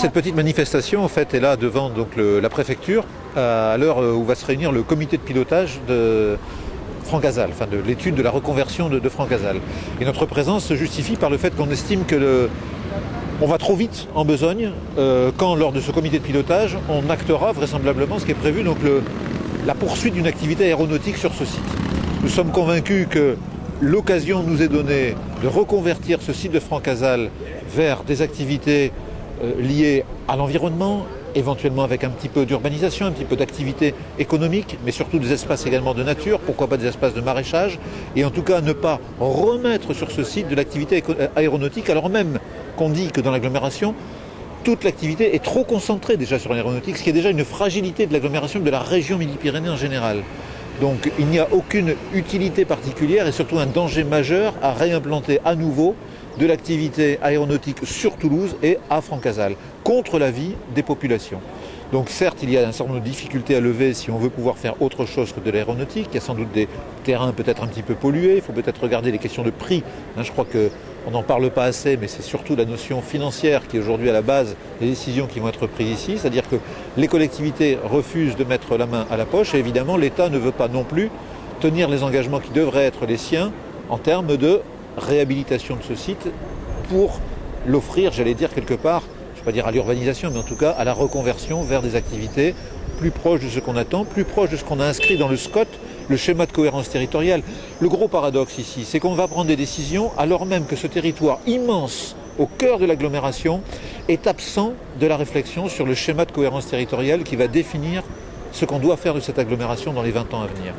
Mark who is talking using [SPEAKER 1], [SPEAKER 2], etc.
[SPEAKER 1] cette petite manifestation en fait est là devant donc, la préfecture à l'heure où va se réunir le comité de pilotage de Franck-Azal, enfin de l'étude de la reconversion de Franck-Azal. Et notre présence se justifie par le fait qu'on estime que on va trop vite en besogne quand lors de ce comité de pilotage on actera vraisemblablement ce qui est prévu, donc la poursuite d'une activité aéronautique sur ce site. Nous sommes convaincus que l'occasion nous est donnée de reconvertir ce site de Franck-Azal vers des activités liées à l'environnement, éventuellement avec un petit peu d'urbanisation, un petit peu d'activité économique, mais surtout des espaces également de nature, pourquoi pas des espaces de maraîchage, et en tout cas ne pas remettre sur ce site de l'activité aéronautique, alors même qu'on dit que dans l'agglomération, toute l'activité est trop concentrée déjà sur l'aéronautique, ce qui est déjà une fragilité de l'agglomération de la région Midi-Pyrénées en général. Donc il n'y a aucune utilité particulière et surtout un danger majeur à réimplanter à nouveau de l'activité aéronautique sur Toulouse et à Franck-Azal, contre l'avis des populations. Donc certes, il y a un certain nombre de difficultés à lever si on veut pouvoir faire autre chose que de l'aéronautique. Il y a sans doute des terrains peut-être un petit peu pollués, il faut peut-être regarder les questions de prix. Je crois qu'on n'en parle pas assez, mais c'est surtout la notion financière qui est aujourd'hui à la base des décisions qui vont être prises ici. C'est-à-dire que les collectivités refusent de mettre la main à la poche et évidemment l'État ne veut pas non plus tenir les engagements qui devraient être les siens en termes de réhabilitation de ce site pour l'offrir, j'allais dire quelque part, je ne vais pas dire à l'urbanisation, mais en tout cas à la reconversion vers des activités plus proches de ce qu'on attend, plus proches de ce qu'on a inscrit dans le SCOT, le schéma de cohérence territoriale. Le gros paradoxe ici, c'est qu'on va prendre des décisions alors même que ce territoire immense au cœur de l'agglomération est absent de la réflexion sur le schéma de cohérence territoriale qui va définir ce qu'on doit faire de cette agglomération dans les 20 ans à venir.